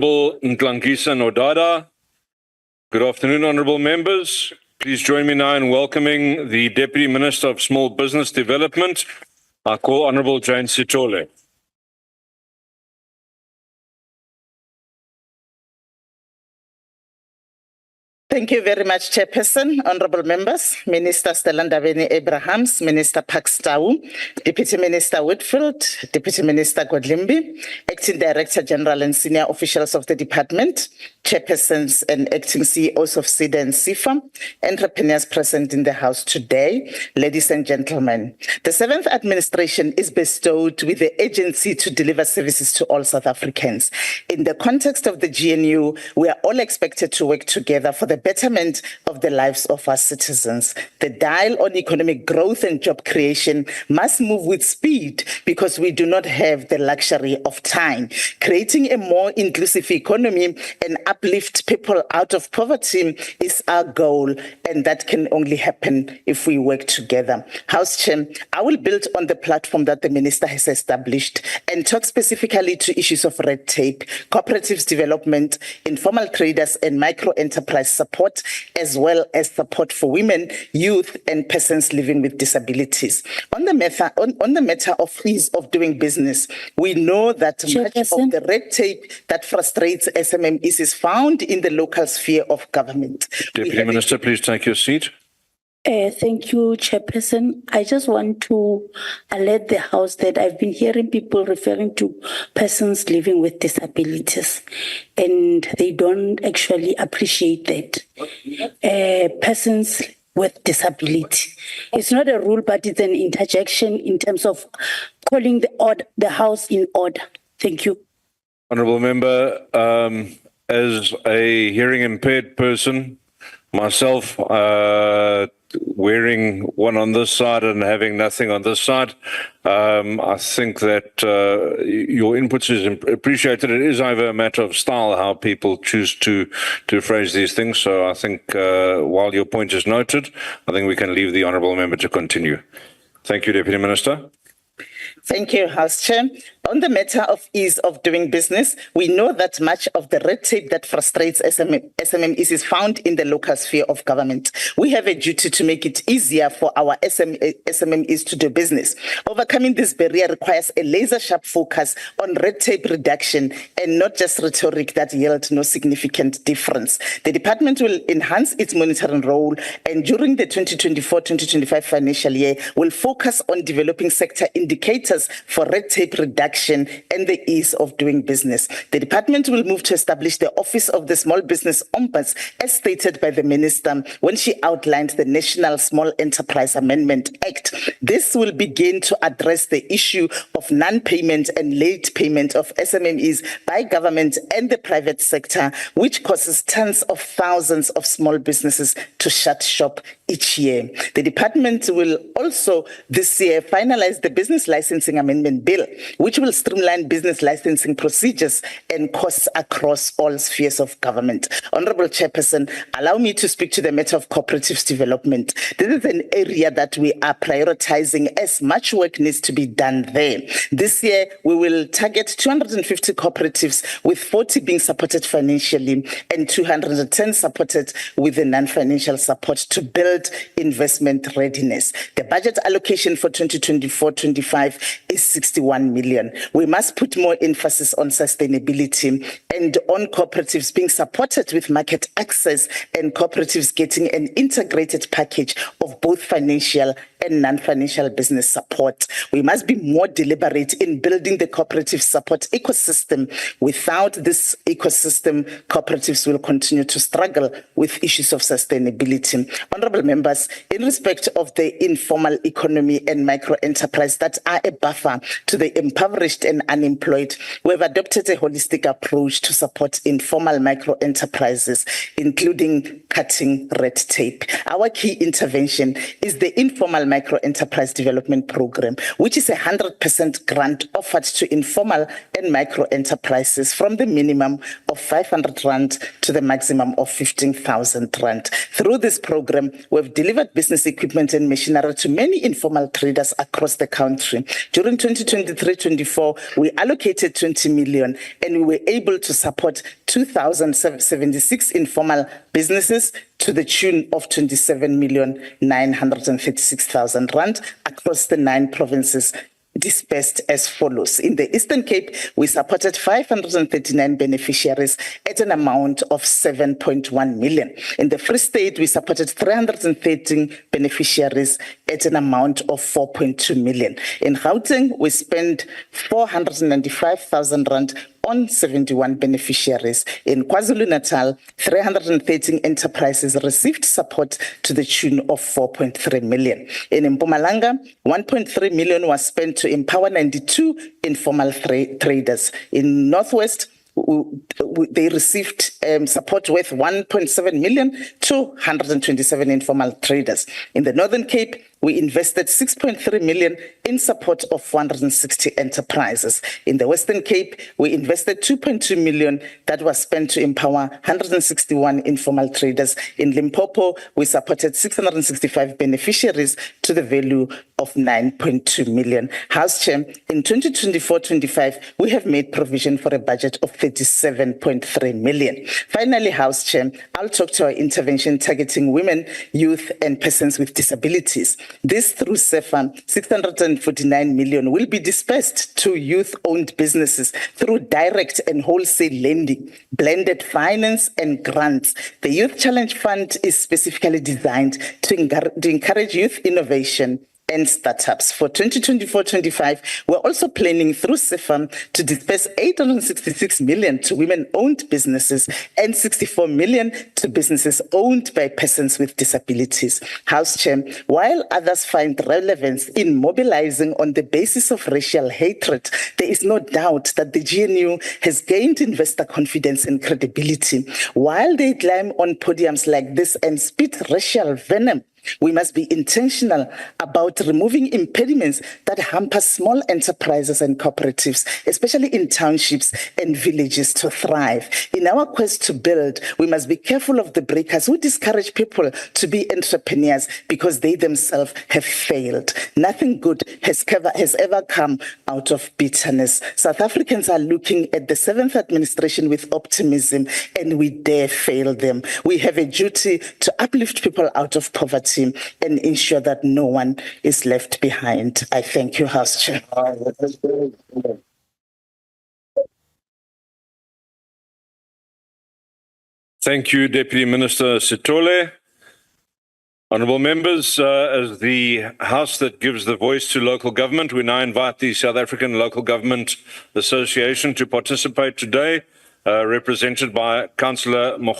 Honourable Ntlangisa Nodada. Good afternoon, honourable members. Please join me now in welcoming the Deputy Minister of Small Business Development. I call Honourable Jane Sithole. Thank you very much, Chairperson, honourable members, Minister Stellandaveni Abrahams, Minister Pakstau, Deputy Minister Whitfield, Deputy Minister Godlimbi, Acting Director General and senior officials of the department, chairpersons and acting CEOs of SIDA and SIFA, entrepreneurs present in the House today, ladies and gentlemen. The 7th administration is bestowed with the agency to deliver services to all South Africans. In the context of the GNU, we are all expected to work together for the betterment of the lives of our citizens. The dial on economic growth and job creation must move with speed because we do not have the luxury of time. Creating a more inclusive economy and uplift people out of poverty is our goal, and that can only happen if we work together. House Chair, I will build on the platform that the Minister has established and talk specifically to issues of red tape, cooperatives development, informal traders and micro-enterprise support, as well as support for women, youth and persons living with disabilities. On the matter of ease of doing business, we know that much of the red tape that frustrates SMMEs is found in the local sphere of government. Deputy Minister, please take your seat. Thank you, Chairperson. I just want to alert the House that I've been hearing people referring to persons living with disabilities, and they don't actually appreciate that. Persons with disability. It's not a rule, but it's an interjection in terms of calling the House in order. Thank you. Honourable Member, as a hearing impaired person, myself, wearing one on this side and having nothing on this side, I think that your inputs is appreciated. It is over a matter of style how people choose to phrase these things. So I think while your point is noted, I think we can leave the honourable member to continue. Thank you, Deputy Minister. Thank you, House Chair. On the matter of ease of doing business, we know that much of the red tape that frustrates SMMEs is found in the local sphere of government. We have a duty to make it easier for our SMMEs to do business. Overcoming this barrier requires a laser-sharp focus on red tape reduction and not just rhetoric that yields no significant difference. The department will enhance its monitoring role, and during the 2024-2025 financial year, will focus on developing sector indicators for red tape reduction and the ease of doing business. The department will move to establish the Office of the Small Business Ombuds, as stated by the Minister when she outlined the National Small Enterprise Amendment Act. This will begin to address the issue of non-payment and late payment of SMMEs by government and the private sector, which causes tens of thousands of small businesses to shut shop each year. The department will also this year finalize the Business Licensing Amendment Bill, which will streamline business licensing procedures and costs across all spheres of government. Honourable Chairperson, allow me to speak to the matter of cooperatives development. This is an area that we are prioritizing as much work needs to be done there. This year, we will target 250 cooperatives, with 40 being supported financially and 210 supported with the non-financial support to build investment readiness. The budget allocation for 2024-25 is 61 million. We must put more emphasis on sustainability and on cooperatives being supported with market access and cooperatives getting an integrated package of both financial and non-financial business support. We must be more deliberate in building the cooperative support ecosystem. Without this ecosystem, cooperatives will continue to struggle with issues of sustainability. Honourable members, in respect of the informal economy and micro-enterprise that are a buffer to the impoverished and unemployed, we have adopted a holistic approach to support informal micro-enterprises, including cutting red tape. Our key intervention is the informal Microenterprise Development Program, which is a 100% grant offered to informal and micro enterprises from the minimum of 500 rand to the maximum of 15,000 rand. Through this program, we've delivered business equipment and machinery to many informal traders across the country. During 2023-24, we allocated 20 million and we were able to support 2,076 informal businesses to the tune of 27,936,000 rand across the 9 provinces, dispersed as follows. In the Eastern Cape, we supported 539 beneficiaries at an amount of 7.1 million. In the Free State, we supported 313 beneficiaries at an amount of 4.2 million. In Gauteng, we spent 495,000 rand on 71 beneficiaries. In KwaZulu-Natal, 313 enterprises received support to the tune of 4.3 million. In Mpumalanga, 1.3 million was spent to empower 92 informal traders. In Northwest, they received support worth 1.7 million to 127 informal traders. In the Northern Cape, we invested 6.3 million in support of 460 enterprises. In the Western Cape, we invested 2.2 million that was spent to empower 161 informal traders. In Limpopo, we supported 665 beneficiaries to the value of 9.2 million. House Chair, in 2024-25, we have made provision for a budget of 37.3 million. Finally, House Chair, I'll talk to our intervention targeting women, youth, and persons with disabilities. This through CEFA, 649 million will be dispersed to youth-owned businesses through direct and wholesale lending, blended finance and grants. The Youth Challenge Fund is specifically designed to encourage youth innovation and startups. For 2024-25, we're also planning through CEFA to disperse 866 million to women-owned businesses and 64 million to businesses owned by persons with disabilities. House Chair, while others find relevance in mobilizing on the basis of racial hatred, there is no doubt that the GNU has gained investor confidence and credibility. While they climb on podiums like this and spit racial venom, we must be intentional about removing impediments that hamper small enterprises and cooperatives, especially in townships and villages, to thrive. In our quest to build, we must be careful of the breakers who discourage people to be entrepreneurs because they themselves have failed. Nothing good has ever come out of bitterness. South Africans are looking at the 7th administration with optimism, and we dare fail them. We have a duty to uplift people out of poverty and ensure that no one is left behind. I thank you, House Chair. Thank you, Deputy Minister Sithole. Honourable members, as the House that gives the voice to local government, we now invite the South African Local Government Association to participate today, represented by Councillor Mogo.